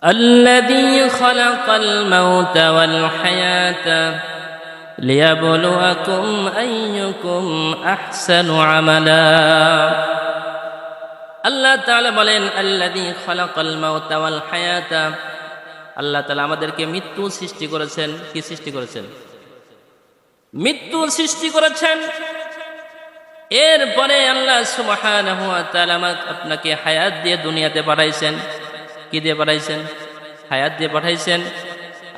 الذي خلق الموت والحياة ليبلوكم أيكم أحسن عملا আল্লাহ তাআলা বলেন আল্লাযী খালাকাল মাউতা ওয়াল হায়াতা আল্লাহ তাআলা আমাদেরকে মৃত্যু সৃষ্টি করেছেন। কি সৃষ্টি করেছেন? মৃত্যু সৃষ্টি করেছেন। এরপরে আল্লাহ সুবহানাহু ওয়া তাআলা আপনাকে হায়াত দিয়ে দুনিয়াতে পাঠাইছেন। কি দিয়ে পাঠাইছেন? হায়াত দিয়ে পাঠাইছেন।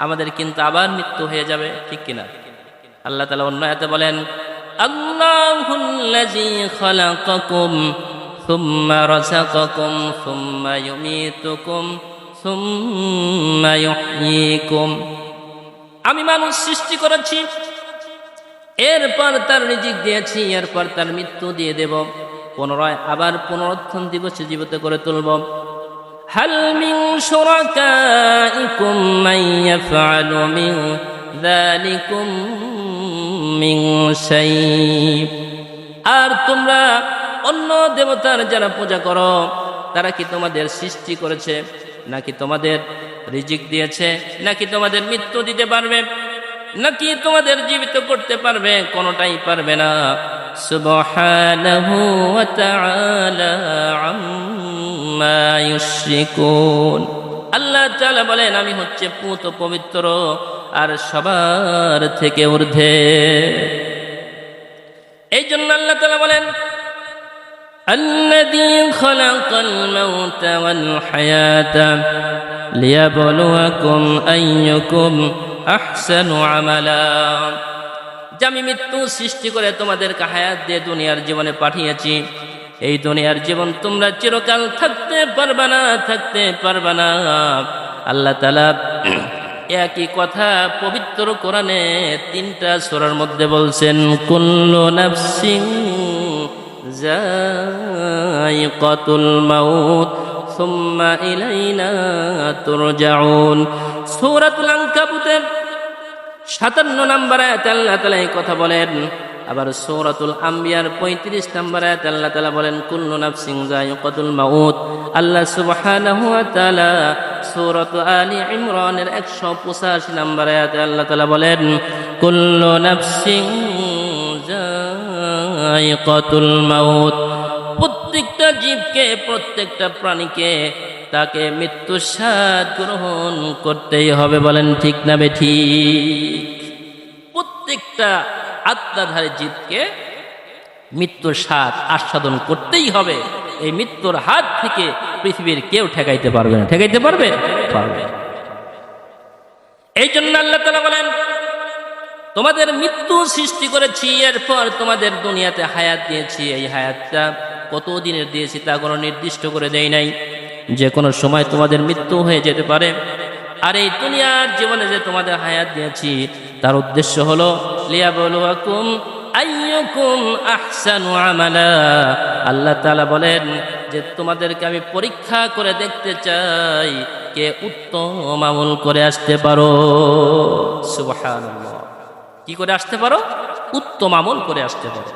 আমাদের কিন্তু আবার মৃত্যু হয়ে যাবে, ঠিক কিনা? আল্লাহ তাআলা অন্য আয়াতে বলেন আল্লাহুল্লাযী খালাকাকুম সুম্মা রাযাকাকুম সুম্মা ইউমীতুকুম সুম্মা ইউহয়ীকুম। আমি মানুষ সৃষ্টি করেছি, এরপর তার রিজিক দিয়েছি, এরপর তার মৃত্যু দিয়ে দেব, পুনরায় আবার পুনরুত্থান দিবসে জীবিত করে তুলব। হাল মিন শুরাকাইকুম মান ইয়াফআলু মিন যালিকুম মিন শাই। আর তোমরা অন্য দেবতার যারা পূজা করো তারা কি তোমাদের সৃষ্টি করেছে, নাকি তোমাদের রিজিক দিয়েছে, নাকি তোমাদের মৃত্যু দিতে পারবে, নাকি তোমাদের জীবিত করতে পারবে? কোনটাই পারবে না। সুবহানাহু ওয়া তাআলা আম্মা ইউশরিকুন। আল্লাহ তাআলা বলেন আমি হচ্ছে পুত পবিত্র আর সবার থেকে ঊর্ধ্বে। এই জন্য আল্লাহ তাআলা বলেন আল্লাযী খালাকাল মাউতা ওয়াল হায়াতা লিয়াবলুয়াকুম আইয়ুকুম আহসানু আমালা। যে আমি মৃত্যু সৃষ্টি করে তোমাদেরকে হায়াত দিয়ে দুনিয়ার জীবনে পাঠিয়েছি। এই দুনিয়ার জীবন তোমরা চিরকাল থাকতে পারবে না, থাকতে পারবে না। আল্লাহ তাআলা একই কথা পবিত্র কোরআনে 3টা সূরার মধ্যে বলছেন কুল্লু নাফসিন যায়িকাতুল মাউত সুম্মা ইলাইনা তুরজাউন। সূরাতুল আনকাবুতের 57 নম্বর আয়াতে আল্লাহ তাআলা এই কথা বলেন। আবার সূরাতুল আম্বিয়ার 35 নম্বর আয়াতে আল্লাহ তাআলা বলেন কুল্লু নাফসিন যায়িকাতুল মাউত। আল্লাহ সুবহানাহু ওয়া তাআলা সূরাত আলী ইমরানের 185 নম্বর আয়াতে আল্লাহ তাআলা বলেন কুল্লু নাফসিন যায়িকাতুল মাউত। প্রত্যেকটা জীবকে, প্রত্যেকটা প্রাণীকে তাকে মৃত্যুর স্বাদ গ্রহণ করতেই হবে। বলেন ঠিক না বেঠিক? প্রত্যেকটা আত্মাধারী জীবকে মৃত্যুর স্বাদ আস্বাদন করতেই হবে। এই মৃত্যুর হাত থেকে পৃথিবীর কেউ ঠেকাইতে পারবে না। ঠেকাইতে পারবে? পারবে। এই জন্য আল্লাহ তাআলা বলেন তোমাদের মৃত্যু সৃষ্টি করেছি, এরপর তোমাদের দুনিয়াতে হায়াত দিয়েছি। এই হায়াতটা কতদিনের দিয়েছি তা কোনো নির্দিষ্ট করে দেই নাই। যে কোনো সময় তোমাদের মৃত্যু হয়ে যেতে পারে। আর এই দুনিয়ার জীবনে যে তোমাদের হায়াত দিয়েছি তার উদ্দেশ্য হলো লিয়াবলুয়াকুম আইয়ুকুম আহসানু আমালা। আল্লাহ তাআলা বলেন যে তোমাদেরকে আমি পরীক্ষা করে দেখতে চাই কে উত্তম আমল করে আসতে পারো। সুবহানাল্লাহ। কি করে আসতে পারো? উত্তম আমল করে আসতে পারো,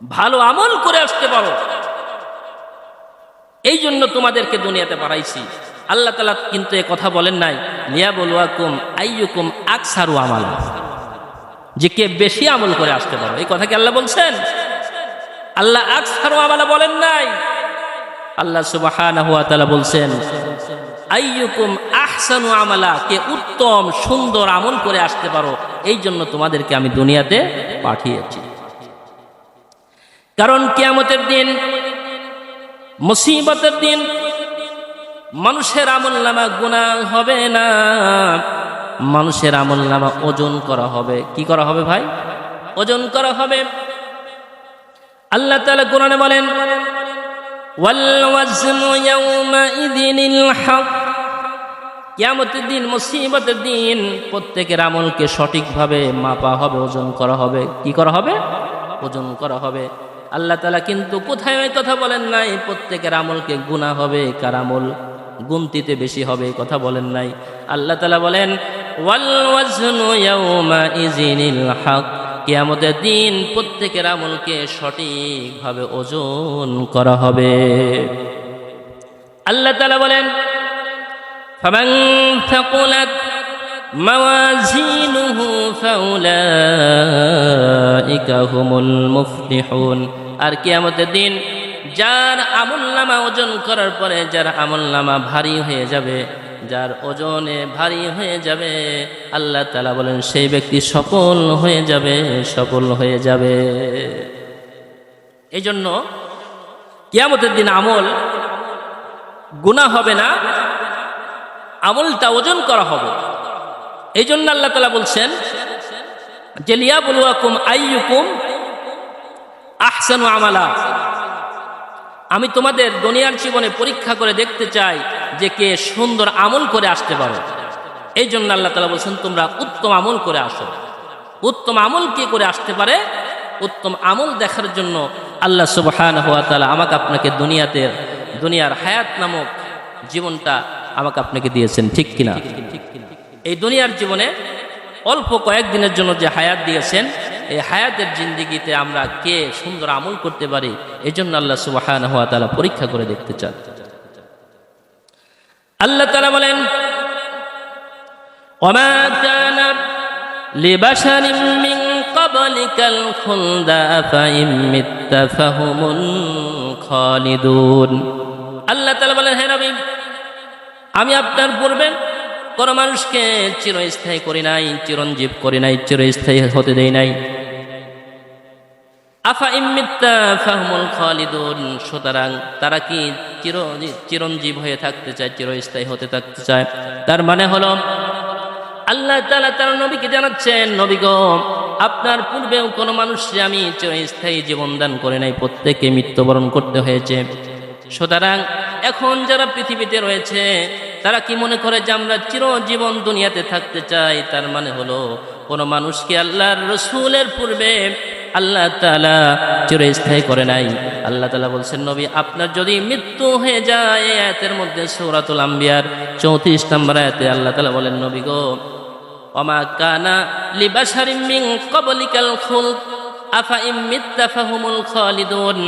ভালো আমল করে আসতে পারো। এই জন্য তোমাদেরকে দুনিয়াতে পাঠাইছি। আল্লাহ তাআলা কিন্তু এ কথা বলেন নাই লিয়াবলুয়াকুম আইয়ুকুম আকসারু আমালা, যে কে বেশি আমল করে আসতে পারো। এই কথা কি আল্লাহ বলছেন? আল্লাহ আকসারু আমালা বলেন নাই। আল্লাহ সুবহানাহু ওয়া তাআলা বলছেন আইয়ুকুম আহসানু আমালা, কে উত্তম সুন্দর আমল করে আসতে পারো। এই জন্য তোমাদেরকে আমি দুনিয়াতে পাঠিয়েছি। কারণ কিয়ামতের দিন, মুসিবতের দিন মানুষের আমলনামা গুনাহ হবে না, মানুষের আমলনামা ওজন করা হবে। কি করা হবে ভাই? ওজন করা হবে। আল্লাহ তাআলা কোরআনে বলেন ওয়াল ওয়াজনু ইয়াওমাইযিনিল হক। কিয়ামতের দিন, মুসিবতের দিন প্রত্যেকের আমলকে সঠিকভাবে মাপা হবে, ওজন করা হবে। কি করা হবে? ওজন করা হবে। আল্লাহ তাআলা কিন্তু কোথায় ওই কথা বলেন নাই প্রত্যেকের আমলকে গুনাহ হবে, কার আমল গুনতিতে বেশি হবে, কথা বলেন নাই। আল্লাহ তাআলা বলেন ওয়াল ওয়াজনু ইয়াওমাইযিনিল হক। কিয়ামতের দিন প্রত্যেকের আমলকে সঠিকভাবে ওজন করা হবে। আল্লাহ তাআলা বলেন ফামান থাকুলাত মাওয়াজিনুহু ফাউলাইকা হুমুল মুফলিহুন। আর কিয়ামতের দিন যার আমলনামা ওজন করার পরে যার আমলনামা ভারী হয়ে যাবে, যার ওজনে ভারী হয়ে যাবে, আল্লাহ তাআলা বলেন সেই ব্যক্তি সফল হয়ে যাবে, সফল হয়ে যাবে। এই জন্য কিয়ামতের দিন আমল গুনাহ হবে না, আমলটা ওজন করা হবে। এই জন্য আল্লাহ তাআলা বলছেন যে লিয়াবলুয়াকুম আইয়ুকুম আহসানু আমালা, আমি তোমাদের দুনিয়ার জীবনে পরীক্ষা করে দেখতে চাই যে কে সুন্দর আমল করে আসতে পারে। এই জন্য আল্লাহ তাআলা বলছেন তোমরা উত্তম আমল করে আসো। উত্তম আমল কে করে আসতে পারে, উত্তম আমল দেখার জন্য আল্লাহ সুবহানাহু ওয়া তাআলা আমাকে আপনাকে দুনিয়ার হায়াত নামক জীবনটা আমাকে আপনাকে দিয়েছেন, ঠিক কিনা? এই দুনিয়ার জীবনে অল্প কয়েকদিনের জন্য যে হায়াত দিয়েছেন, এই হায়াতের জিন্দেগিতে আমরা কে সুন্দর আমল করতে পারি, এই জন্য আল্লাহ সুবহানাহু ওয়া তাআলা পরীক্ষা করে দেখতে চান। আল্লাহ তাআলা বলেন ওয়ামা কানা লিবাশারিন মিন ক্বাবলিকাল খুলদা ফাইম মিত্তা ফাহুমুল খালিদুন। আল্লাহ তাআলা বলেন হে নবী, আমি আপনার পূর্বে কোন মানুষকে চিরস্থায়ী করি নাই, চিরঞ্জীব করি নাই, চিরস্থায়ী হতে দেই নাই। আফা ইম্মিত্তা ফাহুমুল খালিদুন, সুতরাং তারা কি চিরঞ্জীব হয়ে থাকতে চায়, চিরস্থায়ী হতে থাকতে চায়। তার মানে হলো আল্লাহ তাআলা তার নবীকে জানাচ্ছেন, নবী গো, আপনার পূর্বেও কোনো মানুষকে আমি চিরস্থায়ী জীবন দান করে নাই, প্রত্যেককে মৃত্যুবরণ করতে হয়েছে। সুতরাং এখন যারা পৃথিবীতে রয়েছে তারা কি মনে করে যে আমরা চিরজীবন দুনিয়াতে থাকতে চাই? তার মানে হলো কোনো মানুষকে আল্লাহর রাসূলের পূর্বে আল্লাহ তাআলা চিরস্থায়ী করে নাই। আল্লাহ তাআলা বলছেন নবী, আপনার যদি মৃত্যু হয়ে যায়, এই আয়াতের মধ্যে সূরাতুল আম্বিয়ার 34 নম্বর আয়াতে আল্লাহ তাআলা বলেন নবী গো, ওমা কানা লিবাশারিন মিন ক্বাবলিকাল খুলদ আফা ইম মিত্তা ফাহুমুল খালিদুন,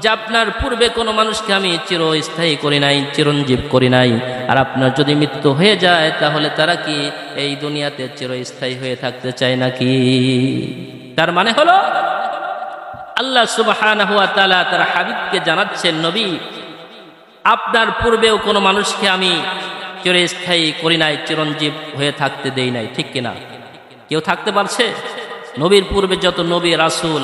যে আপনার পূর্বে কোনো মানুষকে আমি চিরস্থায়ী করি নাই, চিরঞ্জীব করি নাই, আর আপনার যদি মৃত্যু হয়ে যায় তাহলে তারা কি এই দুনিয়াতে চিরস্থায়ী হয়ে থাকতে চায় নাকি? তার মানে হলো আল্লাহ সুবহানাহু ওয়া তাআলা তার হাবিবকে জানাচ্ছেন, নবী, আপনার পূর্বেও কোনো মানুষকে আমি চিরস্থায়ী করি নাই, চিরঞ্জীব হয়ে থাকতে দেই নাই, ঠিক কিনা? কেউ থাকতে পারছে? নবীর পূর্বে যত নবী রাসূল,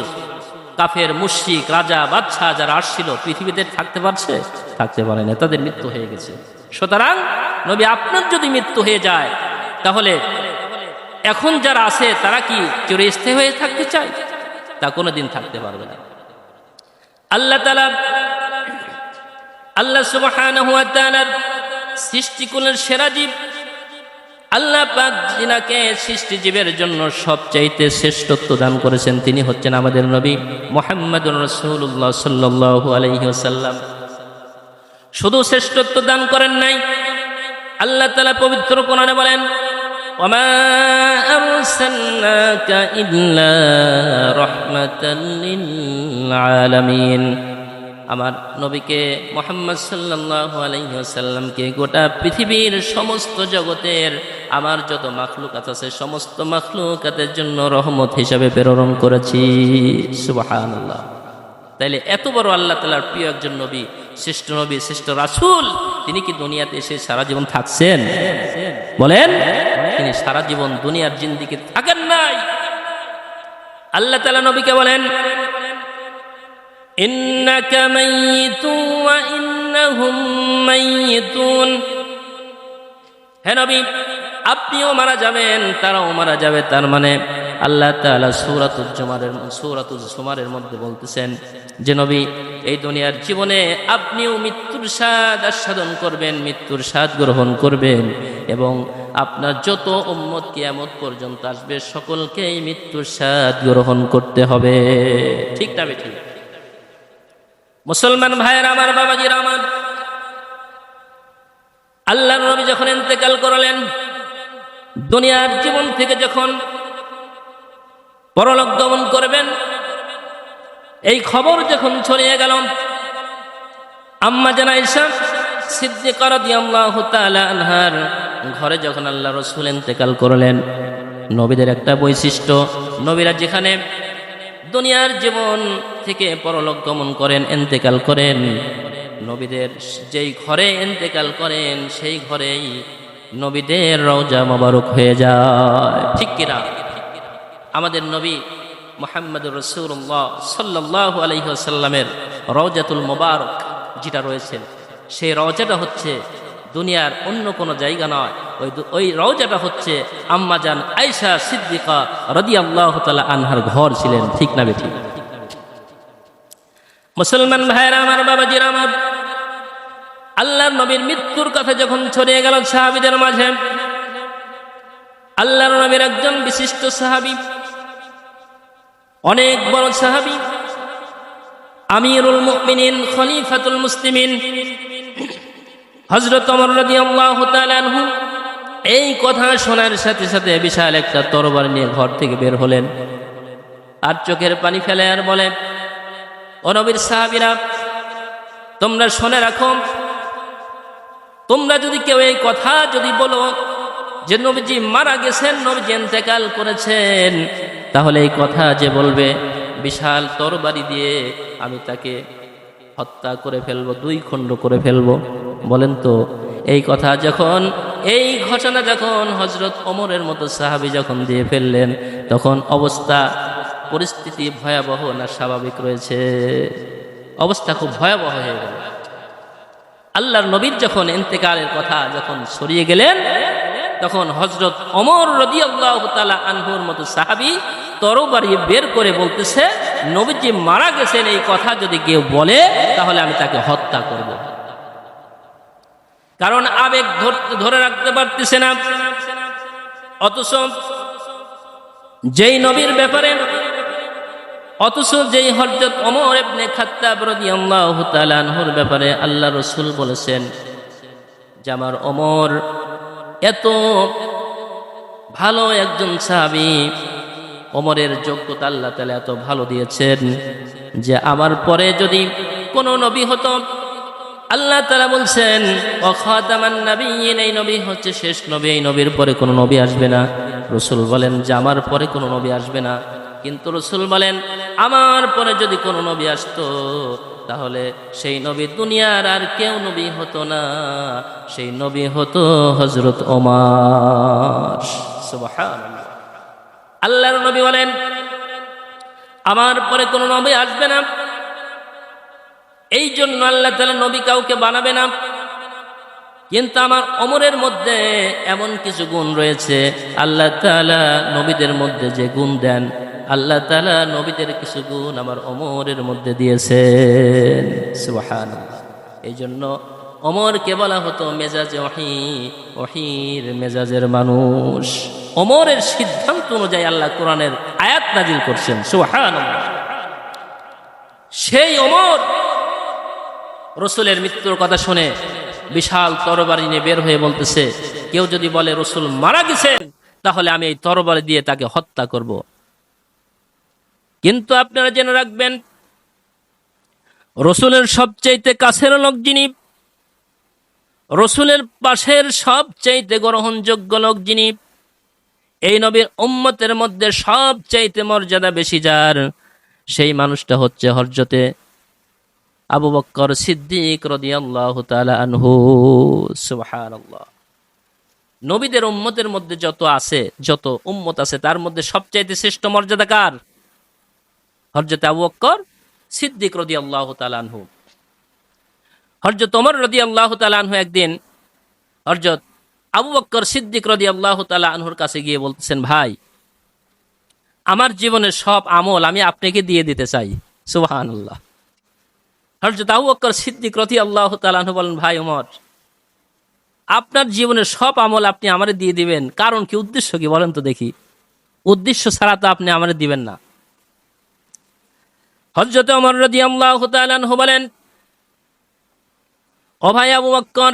কাফের, মুশরিক, রাজা, বাদশাহ যারা আসছিল পৃথিবীতে থাকতে পারছে? থাকতে পারে না, তাদের মৃত্যু হয়ে গেছে। সুতরাং নবী, আপনার যদি মৃত্যু হয়ে যায় তাহলে এখন যারা আছে তারা কি চিরস্থায়ী হয়ে থাকতে চায়? তা কোনোদিন থাকতে পারবে না। আল্লাহ সুবহানাহু ওয়া তাআলার সৃষ্টিকুলের সেরা জীব আল্লাহ পাক যিনাকে সৃষ্টিজীবের জন্য সবচাইতে শ্রেষ্ঠত্ব দান করেছেন, তিনি হচ্ছেন আমাদের নবী মুহাম্মদুর রাসূলুল্লাহ সাল্লাল্লাহু আলাইহি ওয়াসাল্লাম। শুধু শ্রেষ্ঠত্ব দান করেন নাই, আল্লাহ তাআলা পবিত্র কোরআনে বলেন ওয়ামা আরসালনাকা ইল্লা রাহমাতাল লিল আলামিন। আমার নবীকে মুহাম্মদ সাল্লাল্লাহু আলাইহি ওয়াসাল্লামকে গোটা পৃথিবীর সমস্ত জগতের আমার যত মাখলুকাত আছে সমস্ত মাখলুকাতের জন্য রহমত হিসাবে প্রেরণ করেছি। সুবহানাল্লাহ। তাইলে এত বড় আল্লাহ তাআলার প্রিয় একজন নবী, শ্রেষ্ঠ নবী, শ্রেষ্ঠ রাসূল, তিনি কি দুনিয়াতে এসে সারা জীবন থাকছেন? বলেন, তিনি সারা জীবন দুনিয়ার জিন্দেগি থাকেন নাই। আল্লাহ তাআলা নবীকে বলেন ইন্নাকা মাইয়িতুন ওয়া ইন্নাহুম মাইয়িতুন, হে নবী, আপনিও মারা যাবেন, তারাও মারা যাবে। তার মানে আল্লাহ তাআলা সূরাতুল জুমারের মধ্যে বলতেছেন যে নবী, এই দুনিয়ার জীবনে আপনিও মৃত্যুর স্বাদ আস্বাদন করবেন, মৃত্যুর স্বাদ গ্রহণ করবেন, এবং আপনার যত উম্মত কিয়ামত পর্যন্ত আসবে সকলকেই মৃত্যুর স্বাদ গ্রহণ করতে হবে। ঠিক না বেঠিক? মুসলমান ভাইয়েরা আমার, বাবাজিরা আমার, আল্লাহর নবী যখন ইন্তেকাল করলেন, দুনিয়ার জীবন থেকে যখন পরলোক গমন করবেন, এই খবর যখন ছড়িয়ে গেল, আম্মা জান আয়েশা সিদ্দিকা রাদিয়াল্লাহু তাআলা আনহার ঘরে যখন আল্লাহ রাসূল ইন্তেকাল করলেন, নবীদের একটা বৈশিষ্ট্য, নবীরা যেখানে দুনিয়ার জীবন থেকে পরলোক গমন করেন, ইন্তেকাল করেন, নবীদের যেই ঘরে ইন্তেকাল করেন সেই ঘরেই নবীদের রওজা মোবারক হয়ে যায়। ঠিক কিনা? আমাদের নবী মুহাম্মদুর রাসূলুল্লাহ সাল্লাল্লাহু আলাইহি ওয়াসাল্লামের রওজাতুল মোবারক যেটা রয়েছে, সেই রওজাটা হচ্ছে দুনিয়ার অন্য কোনো জায়গা নয়, ওই রওজাটা হচ্ছে আম্মাজান আয়েশা সিদ্দিকা রাদিয়াল্লাহু তাআলা আনহার ঘর ছিলেন। ঠিক না বেঠিক? মুসলমান ভাইরা আমার, বাবাজিরা আমার, আল্লাহর নবীর মৃত্যুর কথা যখন ছড়িয়ে গেল সাহাবীদের মাঝে, আল্লাহর নবীর একজন বিশিষ্ট সাহাবী, অনেক বড় সাহাবী, আমিরুল মুমিনিন, খলিফাতুল মুসলিমিন হযরত ওমর রাদিয়াল্লাহু তাআলা আনহু এই কথা শোনার সাথে সাথে বিশাল একটা তরবারি নিয়ে ঘর থেকে বের হলেন, আর চোখের পানি ফেলে আর বলে, ও নবীর সাহাবীরা, তোমরা শুনে রাখো, তোমরা যদি কেউ এই কথা যদি বলো যে নবীজি মারা গেছেন, নবীজি ইন্তেকাল করেছেন, তাহলে এই কথা যে বলবে, বিশাল তরবারি দিয়ে আমি তাকে হত্যা করে ফেলবো, দুই খণ্ড করে ফেলবো। বলেন তো, এই কথা যখন, এই ঘটনা যখন হযরত ওমরের মতো সাহাবী যখন দিয়ে ফেললেন, তখন অবস্থা, পরিস্থিতি ভয়াবহ না স্বাভাবিক রয়েছে? অবস্থা খুব ভয়াবহ হয়ে গেল। আল্লাহর নবীর যখন ইন্তেকালের কথা যখন ছড়িয়ে গেলেন, তখন হযরত ওমর রাদিয়াল্লাহু তাআলা আনহুর মতো সাহাবী তরবারি বের করে বলতেছে, নবীজি মারা গেছেন এই কথা যদি কেউ বলে, তাহলে আমি তাকে হত্যা করব। কারণ আবেগ ধরে রাখতে পারতেছে না। অথচ যেই নবীর ব্যাপারে, অথচ যেই হযরত ওমর ইবনে খাত্তাব রাদিয়াল্লাহু তাআলা আনহুর ব্যাপারে আল্লাহ রাসূল বলেছেন যে আমার ওমর এত ভালো একজন সাহাবী, ওমরের যোগ্যতা আল্লাহ তাআলা এত ভালো দিয়েছেন যে আমার পরে যদি কোনো নবী হতো, আল্লাহ তাআলা বলছেন ওয়া খাতামান নাবিয়্যিন, এই নবী হচ্ছে শেষ নবী, এই নবীর পরে কোনো নবী আসবে না। রাসূল বলেন যে আমার পরে কোনো নবী আসবে না, কিন্তু রাসূল বলেন আমার পরে যদি কোনো নবী আসতো, তাহলে সেই নবী দুনিয়ার আর কেউ নবী হতো না, সেই নবী হতো হযরত ওমর। সুবহানাল্লাহ। আল্লাহর নবী বলেন আমার পরে কোনো নবী আসবে না, এই জন্য আল্লাহ তাআলা নবী কাউকে বানাবে না। কিন্তু আমার ওমরের মধ্যে এমন কিছু গুণ রয়েছে, আল্লাহ তাআলা নবীদের মধ্যে যে গুণ দেন, আল্লাহ তাআলা নবীদের কিছু গুণ আমার ওমরের মধ্যে দিয়েছেন। সুবহানাল্লাহ। এই জন্য ওমরকে বলা হতো মেজাজে ওহী, ওহীর মেজাজের মানুষ। ওমরের সিদ্ধান্ত অনুযায়ী আল্লাহ কোরআনের আয়াত নাজিল করছেন। সুবহানাল্লাহ। সেই ওমর রাসূলের মৃত্যুর কথা শুনে বিশাল তরবারি নিয়ে বের হয়ে বলতেছে, কেউ যদি বলে রাসূল মারা গেছেন, তাহলে আমি এই তরবারি দিয়ে তাকে হত্যা করব। কিন্তু আপনারা জেনে রাখবেন, রাসূলের সবচাইতে কাছের লোক যিনি, রাসূলের পাশের সবচাইতে গ্রহণযোগ্য লোক যিনি, এই নবীর উম্মতের মধ্যে সবচাইতে মর্যাদা বেশি যার, সেই মানুষটা হচ্ছে হযরতে আবু বকর সিদ্দিক রাদিয়াল্লাহু তাআলা আনহু। সুবহানাল্লাহ। নবীদের উম্মতের মধ্যে যত উম্মত আছে, তার মধ্যে সবচাইতে শ্রেষ্ঠ মর্যাদা কার? হযরতে আবু বকর সিদ্দিক রাদিয়াল্লাহু তাআলা আনহু। হযরত ওমর রাদিয়াল্লাহু তাআলা আনহু একদিন হযরত আবু বকর সিদ্দিক রাদিয়াল্লাহু তাআলা আনহুর কাছে গিয়ে বলতেছেন, ভাই, আমার জীবনের সব আমল আমি আপনাকে দিয়ে দিতে চাই। সুবহানাল্লাহ। হযরত আবু বকর সিদ্দিক রাদিয়াল্লাহু তাআলা আনহু বলেন, ভাই ওমর, আপনার জীবনের সব আমল আপনি আমারে দিয়ে দিবেন, কারণ কি, উদ্দেশ্য কি বলেন তো দেখি? উদ্দেশ্য ছাড়া তো আপনি আমারে দিবেন না। হযরত ওমর রাদিয়াল্লাহু তাআলা আনহু বলেন, ও ভাই আবু বকর,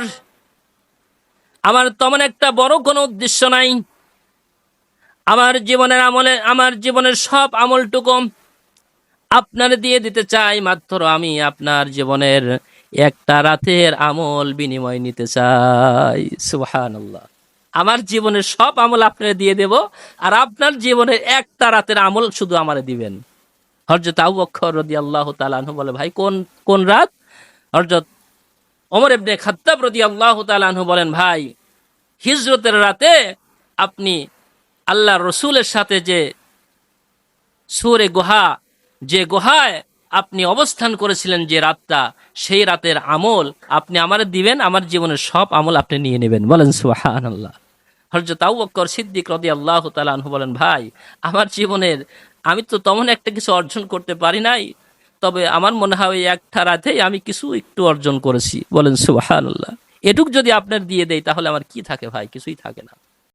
আমার তেমন একটা বড় কোনো উদ্দেশ্য নাই। আমার জীবনের সব আমলটুকু আপনার দিয়ে দিতে চাই, মাত্র আমি আপনার জীবনের একটা রাতের আমল বিনিময় নিতে চাই। সুবহানাল্লাহ। আমার জীবনের সব আমল আপনারে দিয়ে দেব, আর আপনার জীবনের একটা রাতের আমল শুধু আমারে দিবেন। হযরত আবু বকর রাদিয়াল্লাহু তাআলা আনহু বলে, ভাই কোন কোন রাত? হযরত ওমর ইবনে খাত্তাব রাদিয়াল্লাহু তাআলা আনহু বলেন, ভাই হিজরতের রাতে আপনি আল্লাহর রাসূলের সাথে যে সূরে গুহা, যে গুহায় আপনি অবস্থান করেছিলেন যে রাতটা, সেই রাতের আমল আপনি আমারে দিবেন, আমার জীবনের সব আমল আপনি নিয়ে নেবেন। বলেন সুবহানাল্লাহ। হযরত আবু বকর সিদ্দিক রাদিয়াল্লাহু তাআলা আনহু বলেন, ভাই আমার জীবনের আমি তো তেমন একটা কিছু অর্জন করতে পারি নাই, তবে আমার মনে হয় ওই একটা রাতেই আমি কিছু একটু অর্জন করেছি। বলেন সুবহানাল্লাহ। এটুক যদি আপনার দিয়ে দেই তাহলে আমার কি থাকে ভাই? কিছুই থাকে না।